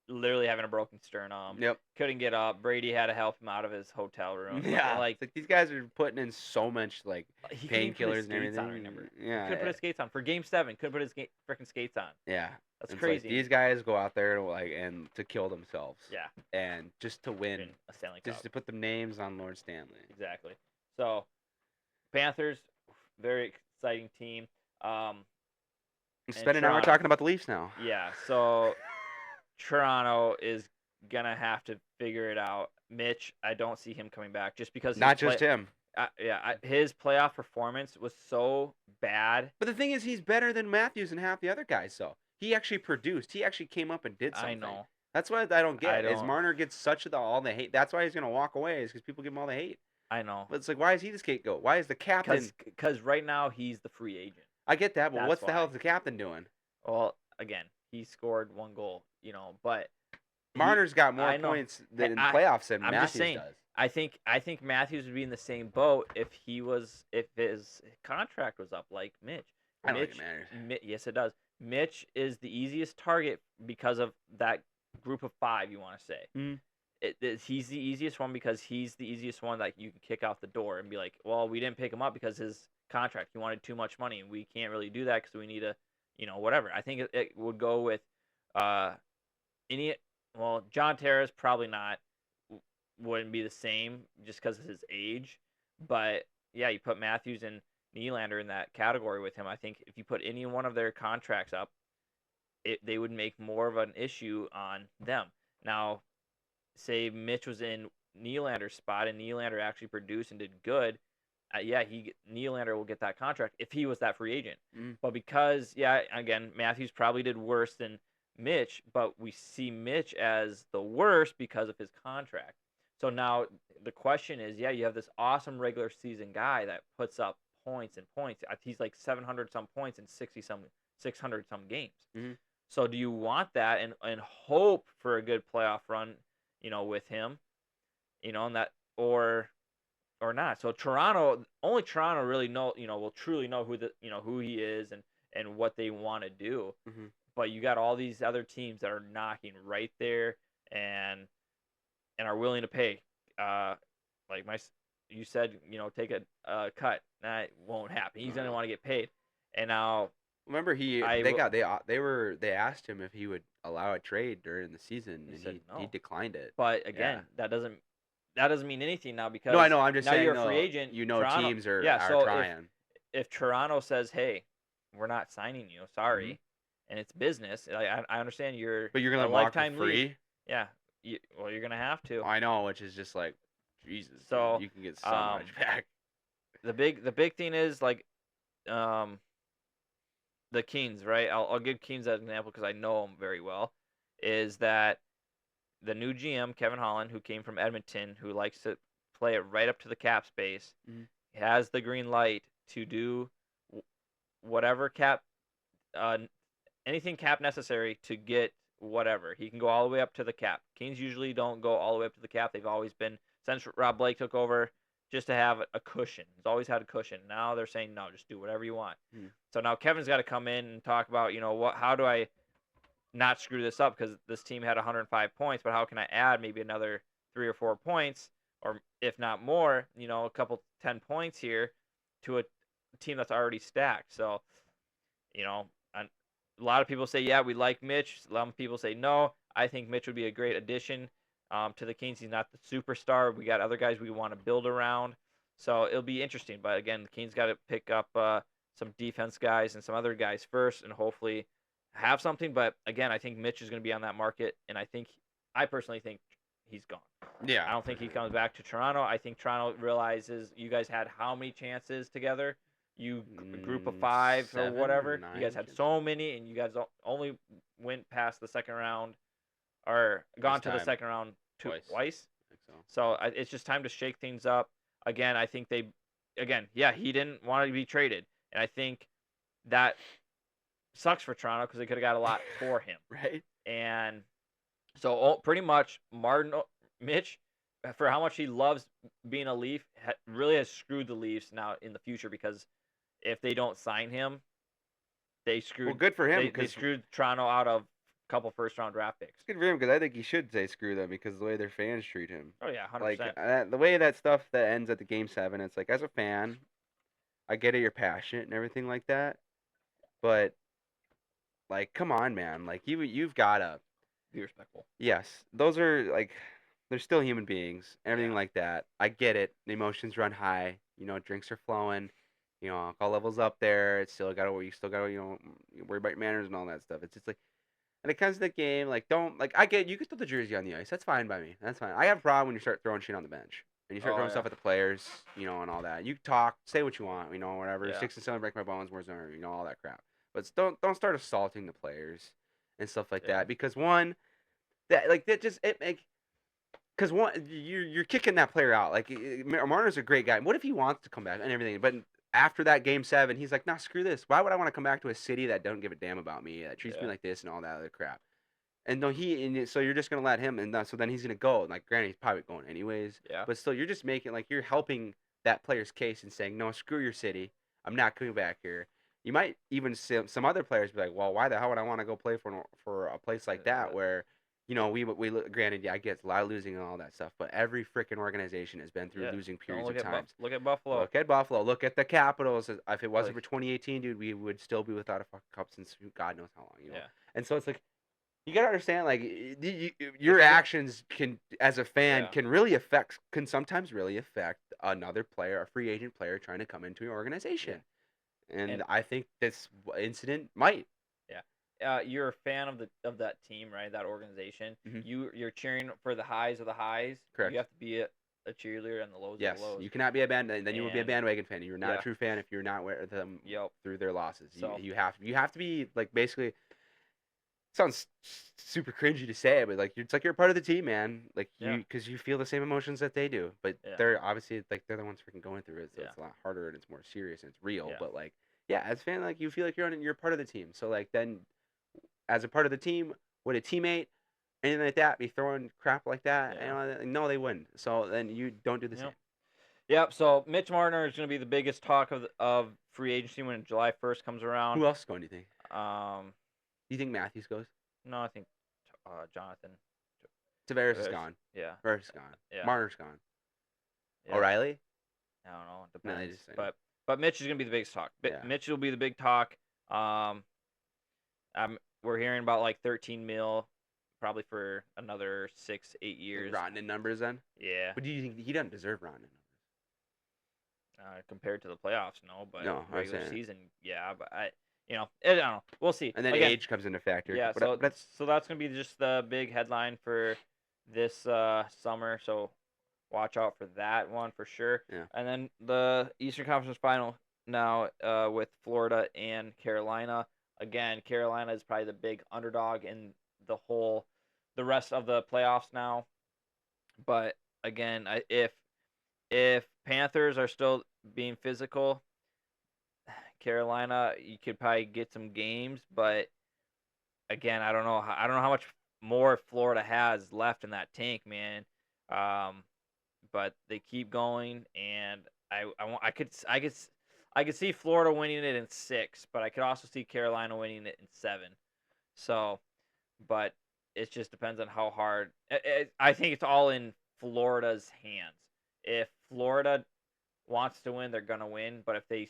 literally having a broken sternum, Yep. couldn't get up. Brady had to help him out of his hotel room. Yeah, Like it's like these guys are putting in so much like he couldn't even put his painkillers and skates on. everything. Remember, he Yeah, couldn't put his skates on for Game 7. Couldn't put his freaking skates on. yeah. That's It's crazy. like these guys go out there and to kill themselves. Yeah. And just to win, Win a Stanley Cup. just to put the names on Lord Stanley. Exactly. So, Panthers, very exciting team. Sven and I were talking about the Leafs now. Yeah. So, Toronto is gonna have to figure it out. Mitch, I don't see him coming back just because Not just him. His playoff performance was so bad. But the thing is, he's better than Matthews and half the other guys. So he actually produced. He actually came up and did something. I know. That's what I don't get. I Is don't- Marner gets all the hate. That's why he's gonna walk away. Is because people give him all the hate. I know. But it's like, why is he the scapegoat? Why is the captain? Because right now he's the free agent. I get that, but That's what's the hell why. is the captain doing? Well, again, he scored 1 goal, but Marner's got more I know. points than in I- playoffs than I'm Matthews just saying. does. I think Matthews would be in the same boat if his contract was up like Mitch. I don't think it matters. Yes, it does. Mitch is the easiest target because of that group of 5. You want to say Mm. he's the easiest one because he's the easiest one that you can kick out the door and be like, well, we didn't pick him up because his contract. He wanted too much money, and we can't really do that because we need a, whatever. I think it would go with John Terrace probably not wouldn't be the same just because of his age, but yeah, you put Matthews and Nylander in that category with him. I think if you put any one of their contracts up, they would make more of an issue on them. Now, say Mitch was in Nylander's spot and Nylander actually produced and did good, Nylander will get that contract if he was that free agent. Mm. But because again, Matthews probably did worse than Mitch, but we see Mitch as the worst because of his contract. So now the question is, you have this awesome regular season guy that puts up points and points. He's like 700 some points in 600 some games. Mm-hmm. So do you want that and hope for a good playoff run, with him, and that or not? So only Toronto really will truly know who he is and what they want to do. Mm-hmm. But you got all these other teams that are knocking right there and are willing to pay. You said, take a cut. That won't happen. He's gonna want to get paid. And now, remember they asked him if he would allow a trade during the season, and he declined it. But again, that doesn't mean anything now because no, I know. I'm just now saying. you're a free agent. Toronto, teams are so trying. If Toronto says, "Hey, we're not signing you. Sorry," Mm-hmm. and it's business. I understand but you're gonna walk for free. Lease. Yeah. You're gonna have to. I know, which is just like, Jesus. So you can get so much back. The big thing is like, the Kings, right? I'll give Kings as an example because I know them very well. Is that the new GM Kevin Holland, who came from Edmonton, who likes to play it right up to the cap space. Mhm. He has the green light to do whatever cap, uh, anything cap necessary to get whatever. He can go all the way up to the cap. Kings usually don't go all the way up to the cap. They've always been, since Rob Blake took over, just to have a cushion. He's always had a cushion. Now they're saying no, just do whatever you want. Mhm. So now Kevin's got to come in and talk about, how do I not screw this up, because this team had 105 points, but how can I add maybe another 3 or 4 points, or if not more, a couple 10 points here to a team that's already stacked. So, you know, a lot of people say, yeah, we like Mitch. A lot of people say no. I think Mitch would be a great addition to the Kings. He's not the superstar. We got other guys we want to build around. So it'll be interesting. But again, the Kings got to pick up some defense guys and some other guys first, and hopefully have something. But again, I think Mitch is going to be on that market, and I personally think he's gone. Yeah. I don't think he comes back to Toronto. I think Toronto realizes you guys had how many chances together? A group of 5 or 7 or whatever. You 9 guys had chances. so many, and you guys only went past the second round, or gone to the time. second round twice. I think so. So it's just time to shake things up. Again, I think he didn't want to be traded, and I think that sucks for Toronto because they could have got a lot for him. Right? And so pretty much Mitch, for how much he loves being a Leaf, really has screwed the Leafs now in the future, because if they don't sign him, they screwed. Well, good for him, They because screwed Toronto out of a couple first-round draft picks. it's good for him, because I think he should say screw them, because of the way their fans treat him. Oh yeah, 100%. Like the way that stuff that ends at the Game 7, it's like, as a fan, I get it, you're passionate and everything like that, but like, come on, man, like you've gotta. Be respectful. Yes, those are like, they're still human beings, everything Yeah. like that. I get it. The emotions run high. Drinks are flowing. Alcohol levels up there. It's still got to, you still got to, worry about your manners and all that stuff. It's just like, when it comes to the game, like, don't, like, I get, you can throw the jersey on the ice. That's fine by me. That's fine. I have a problem when you start throwing shit on the bench and you start Oh, throwing yeah. stuff at the players, and all that. You talk, say what you want, whatever. Yeah. 6 and 7 break my bones, more all that crap. But don't start assaulting the players and stuff like Yeah. that, because one, that just it make, because one, you're kicking that player out. Like, Marner's a great guy. What if he wants to come back and everything? But after that Game 7, he's like, nah, screw this. Why would I want to come back to a city that don't give a damn about me, that treats me Yeah. like this and all that other crap? And no, so you're just gonna let him, and so then he's gonna go. Like, granted, he's probably going anyways. Yeah. But still, you're just making, like, you're helping that player's case and saying, no, screw your city. I'm not coming back here. You might even see some other players be like, well, why the hell would I want to go play for a place like that, Yeah. where, granted, yeah, I get a lot of losing and all that stuff, but every freaking organization has been through Yeah. losing Don't periods of times. look at Buffalo. Look at Buffalo. Look at the Capitals. If it wasn't Like- for 2018, dude, we would still be without a fucking cup since God knows how long. Yeah. And so it's like, you gotta understand, like, your actions can, as a fan, Yeah. can sometimes really affect another player, a free agent player trying to come into your organization. And I think this incident might. You're a fan of that team, right? That organization. Mhm. You're cheering for the highs of the highs. Correct. You have to be a cheerleader and the lows Yes, of the lows. you cannot be a then you will be a And- bandwagon fan. You're not yeah. a true fan if you're not with them Yep. through their losses. So- You have to be, like, basically. Sounds super cringy to say, but like, it's like you're part of the team, man. Like, Yeah. because you feel the same emotions that they do, but Yeah. they're obviously, like, they're the ones freaking going through it, so Yeah. it's a lot harder and it's more serious and it's real. Yeah. But like, yeah, as a fan, like, you feel like you're part of the team. So like, then, as a part of the team, would a teammate, anything like that, be throwing crap like that? Yeah. No, they wouldn't. So then you don't do the Yep. same. Yep. So Mitch Marner is going to be the biggest talk of free agency when July 1st comes around. Who else is going? Do you think? Um, Do you think Matthews goes? no, I think Jonathan. Tavares is gone. Yeah. Tavares is gone. Yeah. Marner's gone. Yeah. O'Reilly? I don't know. It No, they depends. just say- But Mitch is gonna be the biggest talk. Yeah. Mitch will be the big talk. We're hearing about like 13 mil, probably for another 6-8 years. Rotten in numbers then? Yeah. But do you think he doesn't deserve rotten in numbers? Compared to the playoffs, no, but No, I was regular saying. season, yeah. But I don't know. We'll see. And then Again, age comes into factor. yeah. But So that's gonna be just the big headline for this summer. So watch out for that one for sure. Yeah. And then the Eastern Conference Final now with Florida and Carolina. Again, Carolina is probably the big underdog in the rest of the playoffs now. But again, if if Panthers are still being physical, Carolina, you could probably get some games, but again, I don't know. I don't know how much more Florida has left in that tank, man. Um, but they keep going, and I could see Florida winning it in 6, but I could also see Carolina winning it in 7. So, but it just depends on how hard. I think it's all in Florida's hands. If Florida wants to win, they're gonna win. But if they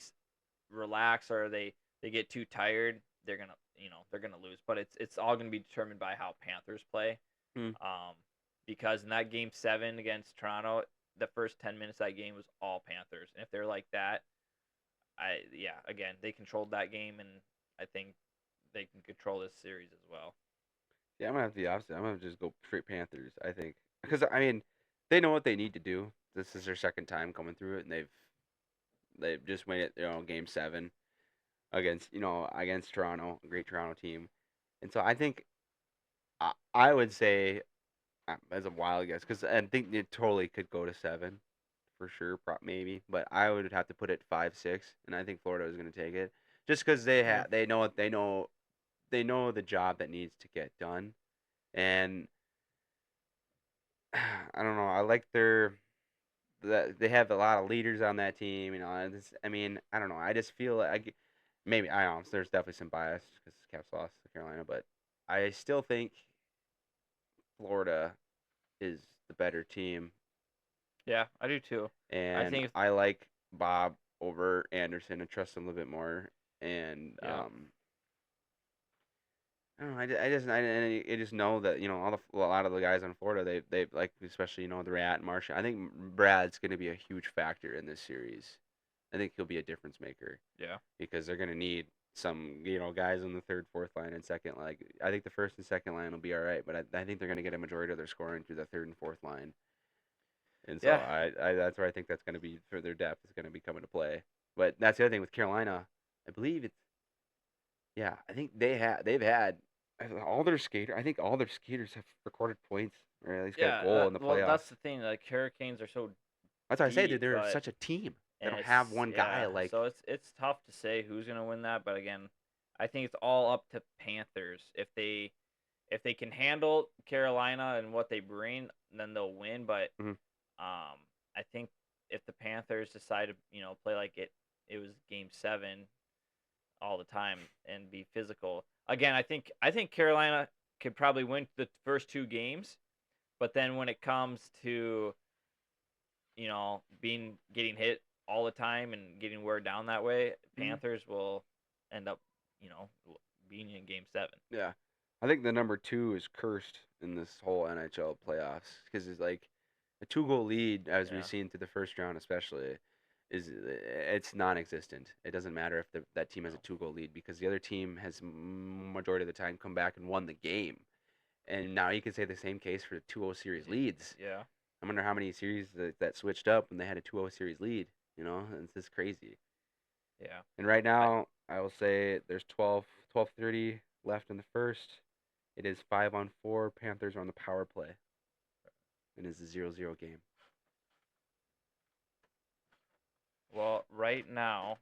relax or they get too tired, they're gonna lose. But it's all gonna be determined by how Panthers play. Hmm. Um, because in that game 7 against Toronto, the first 10 minutes of that game was all Panthers. And if they're like that, again, they controlled that game, and I think they can control this series as well. Yeah, I'm gonna have to be opposite. I'm gonna just go straight Panthers. I think because I mean, they know what they need to do. This is their second time coming through it, and they've just made it, game 7 against Toronto, a great Toronto team, and so I think I would say as a wild guess because I think it totally could go to 7 for sure, maybe, but I would have to put it 5-6, and I think Florida is gonna take it just because Yeah, they know the job that needs to get done, and I don't know. I like that they have a lot of leaders on that team. I mean, I don't know. I just feel like maybe I don't know. There's definitely some bias because Caps lost to Carolina, but I still think Florida is the better team, yeah, I do too. I and think, I like Bob over Anderson and trust him a little bit more. And yeah, I don't know. I just know that a lot of the guys on Florida they like, especially the Rat and Martian. I think Brad's going to be a huge factor in this series. I think he'll be a difference maker yeah, because they're going to need some guys on the third, fourth line, and second. Like I think the first and second line will be all right, but I think they're going to get a majority of their scoring through the third and fourth line. And so yeah, I that's where I think that's going to be for their depth is going to be coming to play. But that's the other thing with Carolina. I believe it's yeah. I think they've had all their skater. I think all their skaters have recorded points or at least got a yeah. goal in the Well, that's playoffs. the thing. Like Hurricanes are so That's why I say deep, they're but such a team. They and don't have it's one guy yeah. like. So it's tough to say who's gonna win that. But again, I think it's all up to Panthers. If they can handle Carolina and what they bring, then they'll win. But Mhm. I think if the Panthers decide to play like it was game 7 all the time and be physical. Again, I think Carolina could probably win the first 2 games, but then when it comes to being getting hit all the time and getting wear down that way, Mhm. Panthers will end up you know being in game 7. Yeah, I think the number two is cursed in this whole NHL playoffs because it's like a 2 goal lead, as we've Yeah, seen through the first round, especially, is it's non-existent. It doesn't matter if that team has a no, 2 goal lead because the other team has majority of the time come back and won the game. And now you can say the same case for the 2-0 series leads. yeah, I wonder how many series that switched up when they had a 2-0 series lead. It's just crazy. yeah. And right I now, I will say there's 12:30 left in the first. It is 5-on-4. Panthers are on the power play. It is a 0-0 game. Well, right now,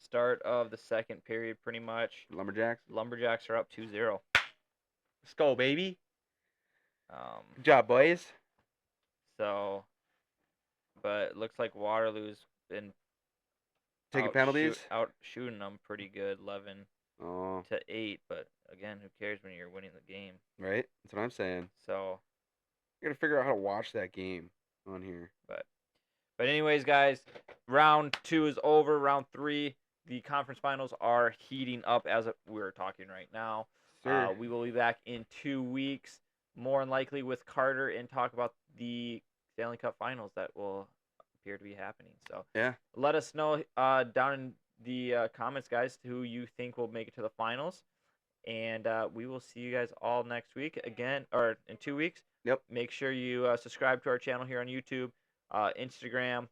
start of the second period, pretty much. Lumberjacks. Lumberjacks are up 2-0. Let's go, baby. Um, Good job, boys. so, but it looks like Waterloo's been Taking penalties. out shooting them pretty good, 11 Oh, to 8. But again, who cares when you're winning the game? right. That's what I'm saying. So, I gotta figure out how to watch that game on here. but anyways, guys, round 2 is over. Round 3, the conference finals are heating up as we're talking right now. Sir. We will be back in 2 weeks, more than likely with Carter, and talk about the Stanley Cup finals that will appear to be happening. So Yeah. let us know down in the comments, guys, who you think will make it to the finals. And we will see you guys all next week again, or in 2 weeks. Yep. Make sure you subscribe to our channel here on YouTube, Instagram,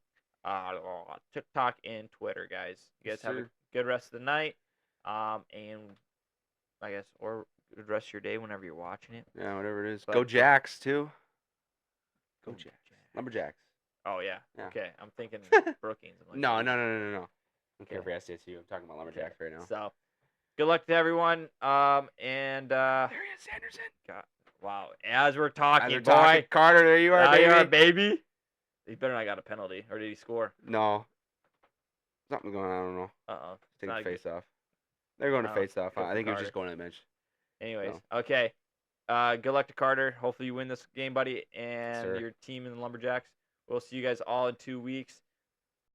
TikTok, and Twitter, guys. You Yes, guys have a sir. good rest of the night, and I guess, or good rest of your day whenever you're watching it. Yeah, whatever it is. But Go Jacks too. Go go Jacks. Jack. Lumberjacks. Oh yeah. Yeah. Okay. I'm thinking Brookings. I'm like, No, ooh. no, no, no, no, no. I don't care Okay. for SDSU. I'm talking about Okay. Lumberjacks right now. So good luck to everyone. And There he is, Sanderson. God, wow. As we're As talking, we're talking, boy. Carter, there you are, Now you are, baby. baby. He better not got a penalty, or did he score? No, something's going on. I don't know. Uh-oh. It's Taking not a good. face off. They're going to Oh, face off. good I for think it was Carter. just going to the bench. Anyways, So, okay. Good luck to Carter. Hopefully you win this game, buddy, and sir. your team in the Lumberjacks. We'll see you guys all in 2 weeks.